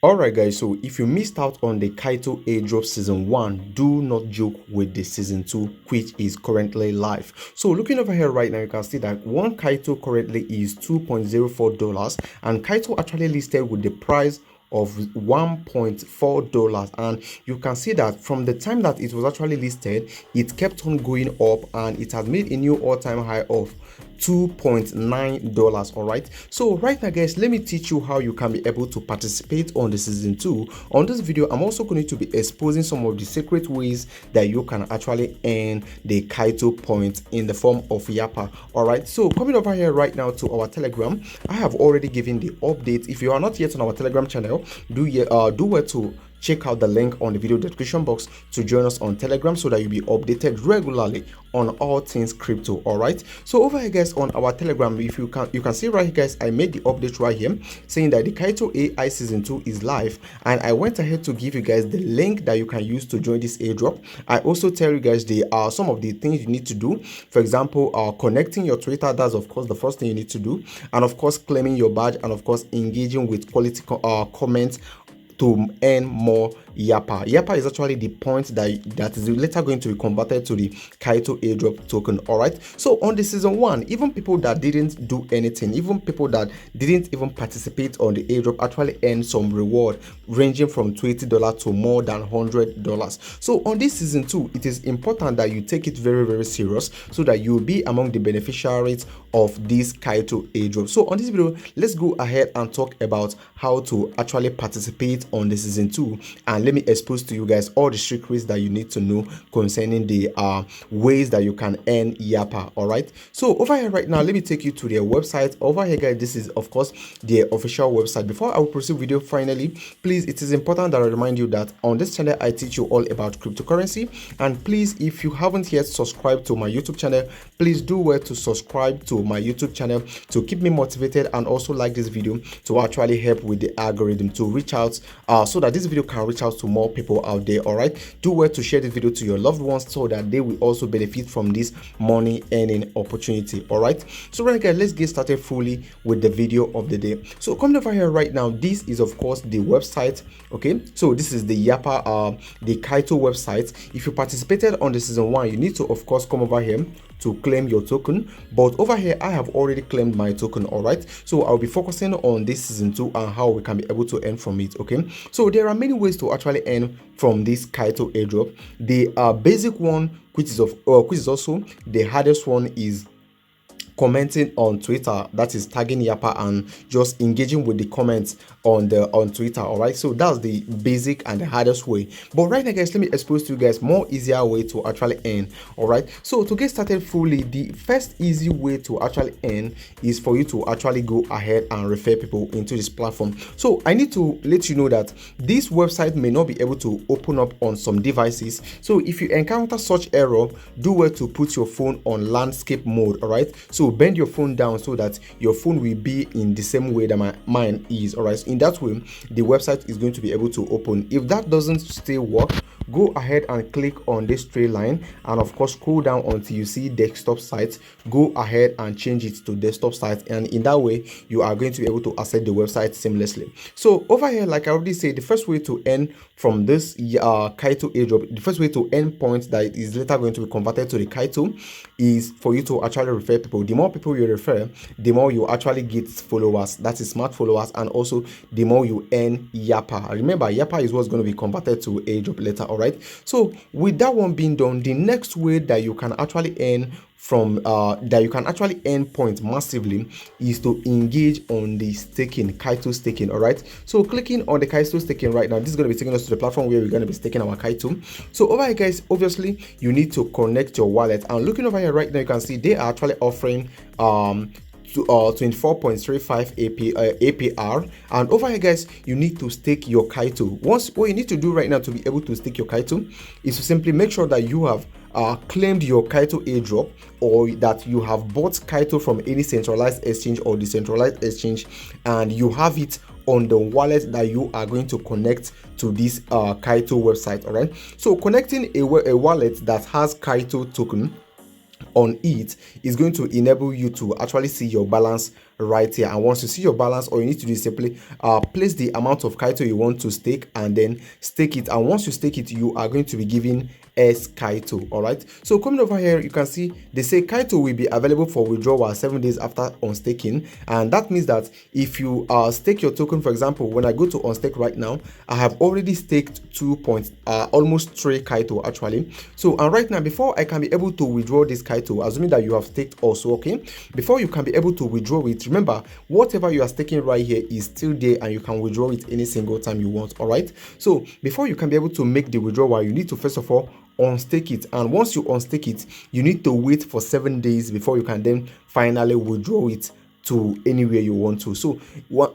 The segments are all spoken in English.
Alright guys, so if you missed out on the Kaito Airdrop season 1, do not joke with the season 2, which is currently live. So looking over here right now, you can see that one Kaito currently is $2.04, and Kaito actually listed with the price of $1.4, and you can see that from the time that it was actually listed, it kept on going up and it has made a new all-time high of $2.9. all right, so right now guys, let me teach you how you can be able to participate on the season 2. On this video, I'm also going to be exposing some of the secret ways that you can actually earn the Kaito points in the form of Yapper. All right, so coming over here right now to our Telegram, I have already given the update. If you are not yet on our Telegram channel, do well to check out the link on the video description box to join us on Telegram so that you'll be updated regularly on all things crypto. All right, so over here guys on our Telegram, if you can see right here guys, I made the update right here saying that the Kaito AI season 2 is live, and I went ahead to give you guys the link that you can use to join this airdrop. I also tell you guys the some of the things you need to do. For example, connecting your Twitter, that's of course the first thing you need to do, and of course claiming your badge, and of course engaging with quality comments to earn more Yapper. Yapper is actually the point that is later going to be converted to the Kaito airdrop token. All right, so on the season 1, even people that didn't do anything, even people that didn't even participate on the airdrop, actually earn some reward ranging from $20 to more than $100. So on this season 2, it is important that you take it very serious so that you'll be among the beneficiaries of this Kaito airdrop. So on this video, let's go ahead and talk about how to actually participate on the season 2, and let me expose to you guys all the secrets that you need to know concerning the ways that you can earn Yapper. All right, so over here right now, let me take you to their website. Over here guys, this is of course their official website. Before I will proceed with you, finally, please, it is important that I remind you that on this channel I teach you all about cryptocurrency, and please, if you haven't yet subscribed to my YouTube channel, please do well to subscribe to my YouTube channel to keep me motivated, and also like this video to actually help with the algorithm to reach out so that this video can reach out to more people out there. All right, do well to share this video to your loved ones so that they will also benefit from this money earning opportunity. All right, so right guys, let's get started fully with the video of the day. So coming over here right now, this is of course the website. Okay, so this is the Yapper the Kaito website. If you participated on the season 1, you need to of course come over here to claim your token, but over here I have already claimed my token. All right, so I'll be focusing on this season 2 and how we can be able to earn from it. Okay, so there are many ways to actually earn from this Kaito airdrop. The basic one, which is also the hardest one, is commenting on Twitter, that is tagging Yapper and just engaging with the comments on Twitter. All right, so that's the basic and the hardest way. But right now guys, let me expose to you guys more easier way to actually earn. All right, so to get started fully, the first easy way to actually earn is for you to actually go ahead and refer people into this platform. So I need to let you know that this website may not be able to open up on some devices, so if you encounter such error, do well to put your phone on landscape mode. All right, so bend your phone down so that your phone will be in the same way that mine is. All right, so in that way the website is going to be able to open. If that doesn't still work, go ahead and click on this straight line, and of course scroll down until you see desktop site. Go ahead and change it to desktop site, and in that way you are going to be able to access the website seamlessly. So over here, like I already said, the first way to earn from this Kaito airdrop, the first way to earn points that is later going to be converted to the Kaito, is for you to actually refer people. The more people you refer, the more you actually get followers, that is smart followers, and also the more you earn Yapper. Remember, Yapper is what's going to be converted to airdrop later. All right, so with that one being done, the next way that you can actually earn from that you can actually earn points massively is to engage on the staking, Kaito staking. All right, so clicking on the Kaito staking right now, this is going to be taking us to the platform where we're going to be staking our Kaito. So over here guys, obviously you need to connect your wallet, and looking over here right now, you can see they are actually offering 24.35 APR, and over here guys, you need to stake your Kaito. What you need to do right now to be able to stake your Kaito is to simply make sure that you have claimed your Kaito airdrop, or that you have bought Kaito from any centralized exchange or decentralized exchange, and you have it on the wallet that you are going to connect to this Kaito website. All right, so connecting a wallet that has Kaito token on it is going to enable you to actually see your balance right here. And once you see your balance, all you need to do is simply place the amount of Kaito you want to stake and then stake it. And once you stake it, you are going to be given S Kaito. All right, so coming over here, you can see they say Kaito will be available for withdrawal 7 days after unstaking, and that means that if you stake your token, for example, when I go to unstake right now, I have already staked almost 3 Kaito actually. So and right now, before I can be able to withdraw this Kaito, assuming that you have staked also, okay, before you can be able to withdraw it, remember whatever you are staking right here is still there and you can withdraw it any single time you want. All right, so before you can be able to make the withdrawal, you need to first of all unstake it, and once you unstake it, you need to wait for 7 days before you can then finally withdraw it to anywhere you want to. So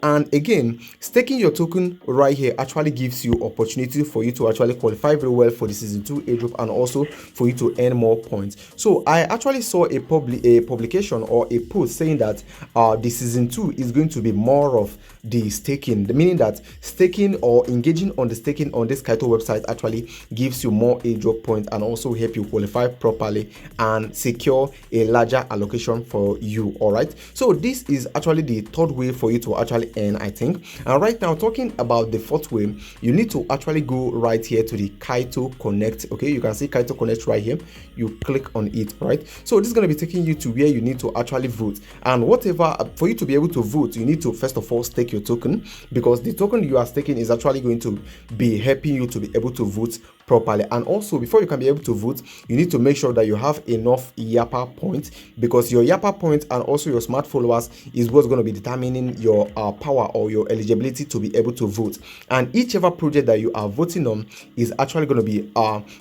and again, staking your token right here actually gives you opportunity for you to actually qualify very well for the season 2 airdrop and also for you to earn more points. So I actually saw a publication or a post saying that the season 2 is going to be more of the staking, meaning that staking or engaging on the staking on this Kaito website actually gives you more airdrop points and also help you qualify properly and secure a larger allocation for you. All right, so this is actually the third way for you to actually earn, I think. And right now, talking about the fourth way, you need to actually go right here to the Kaito Connect. Okay, you can see Kaito Connect right here. You click on it, right? So this is going to be taking you to where you need to actually vote. And whatever, for you to be able to vote, you need to first of all stake your token, because the token you are staking is actually going to be helping you to be able to vote properly. And also, before you can be able to vote, you need to make sure that you have enough Yapper points, because your Yapper points and also your smart followers is what's going to be determining your power or your eligibility to be able to vote. And each project that you are voting on is actually going to be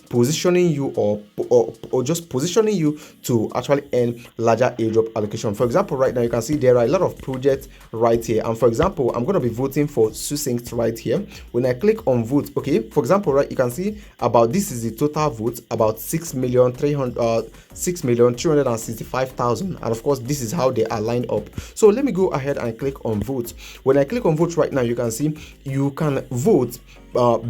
positioning you or just positioning you to actually earn larger airdrop allocation. For example, right now you can see there are a lot of projects right here, and for example, I'm going to be voting for Succinct right here. When I click on vote, okay, for example, right, you can see about this is the total vote, about 6,365,000, and of course this is how they are lined up. So let me go ahead and click on vote. When I click on vote right now, you can see you can vote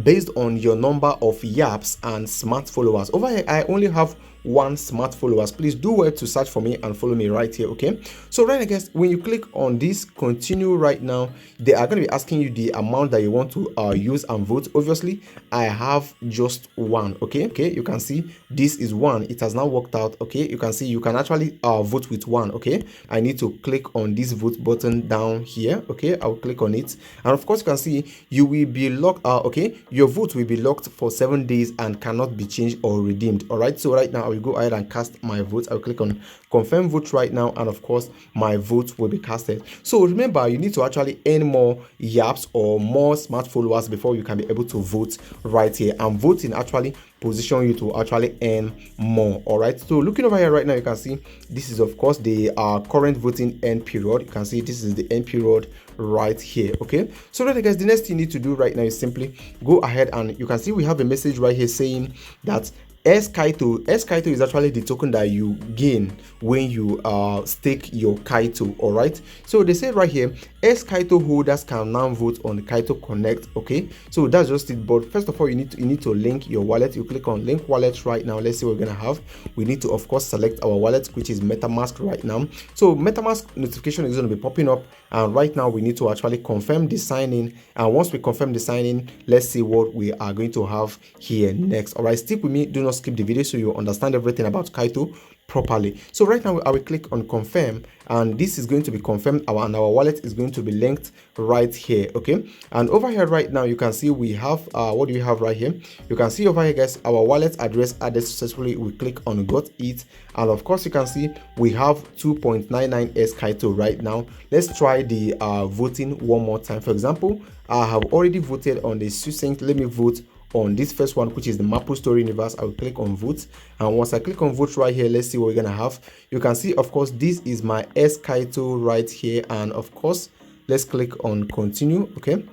based on your number of yaps and smart followers. Over here I only have 1 smart followers. Please do well to search for me and follow me right here. Okay, so right, I guess when you click on this continue right now, they are going to be asking you the amount that you want to use and vote. Obviously I have just 1. Okay, you can see this is 1. It has now worked out. Okay, you can see you can actually vote with 1. Okay, I need to click on this vote button down here. Okay, I'll click on it, and of course you can see you will be locked. Okay, your vote will be locked for 7 days and cannot be changed or redeemed. All right, so right now I will go ahead and cast my vote. I'll click on confirm vote right now, and of course my vote will be casted. So remember, you need to actually earn more yaps or more smart followers before you can be able to vote right here, and voting actually position you to actually earn more. All right, so looking over here right now, you can see this is of course the current voting end period. You can see this is the end period right here. Okay, so right, guys, the next thing you need to do right now is simply go ahead, and you can see we have a message right here saying that S Kaito is actually the token that you gain when you stake your Kaito. All right, so they say right here S Kaito holders can now vote on the Kaito Connect. Okay, so that's just it. But first of all, you need to link your wallet. You click on link wallet right now. Let's see what we're gonna have. We need to of course select our wallet, which is metamask right now. So metamask notification is going to be popping up, and right now we need to actually confirm the sign in. And once we confirm the sign in, let's see what we are going to have here next. All right, stick with me, do not skip the video so you understand everything about Kaito properly. So right now I will click on confirm, and this is going to be confirmed, and our wallet is going to be linked right here. Okay, and over here right now you can see we have what do we have right here? You can see over here, guys, our wallet address added successfully. We click on got it, and of course you can see we have 2.99 S Kaito right now. Let's try the voting one more time. For example, I have already voted on the Succinct. Let me vote on this first one, which is the Maple Story Universe. I will click on vote, and once I click on vote right here, let's see what we're gonna have. You can see of course this is my S Kaito right here, and of course let's click on continue. Okay,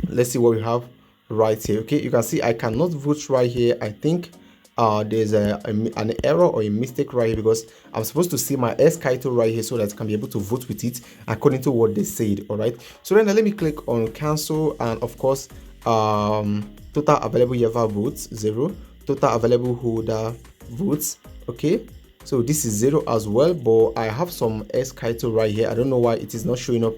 let's see what we have right here. Okay, you can see I cannot vote right here. I think there's an error or a mistake right here, because I'm supposed to see my S Kaito right here so that I can be able to vote with it according to what they said. All right, so then let me click on cancel, and of course total available Yapper votes 0, total available holder votes. Okay, So this is 0 as well, but I have some S Kaito right here. I don't know why it is not showing up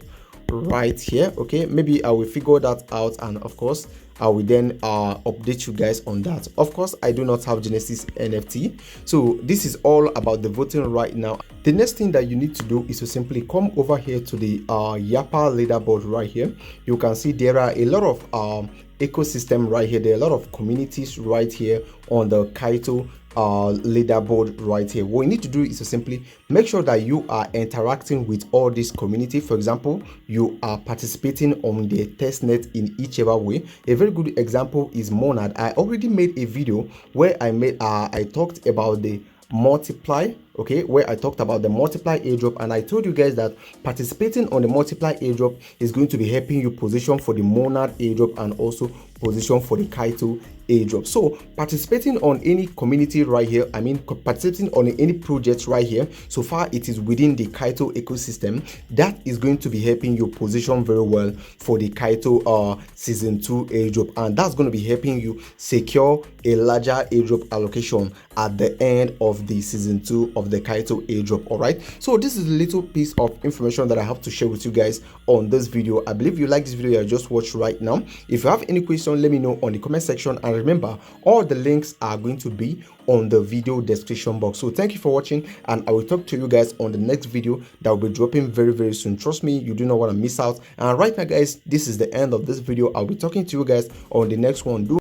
right here. Okay, maybe I will figure that out, and of course I will then update you guys on that. Of course, I do not have Genesis NFT. So this is all about the voting right now. The next thing that you need to do is to simply come over here to the Yapper leaderboard right here. You can see there are a lot of ecosystem right here. There are a lot of communities right here on the Kaito leaderboard right here. What you need to do is to simply make sure that you are interacting with all this community. For example, you are participating on the testnet in whichever way. A very good example is Monad. I already made a video where I talked about the multiply, okay, where I talked about the multiply airdrop, and I told you guys that participating on the multiply airdrop is going to be helping you position for the Monad airdrop and also position for the Kaito airdrop. So participating on any community right here, I mean participating on any project right here, so far it is within the Kaito ecosystem, that is going to be helping you position very well for the Kaito season 2 airdrop, and that's going to be helping you secure a larger airdrop allocation at the end of the season 2 of the Kaito airdrop. All right, so this is a little piece of information that I have to share with you guys on this video. I believe you like this video I just watched right now. If you have any question, let me know on the comment section, and remember, all the links are going to be on the video description box. So thank you for watching, and I will talk to you guys on the next video that will be dropping very soon. Trust me, you do not want to miss out. And right now guys, this is the end of this video. I'll be talking to you guys on the next one.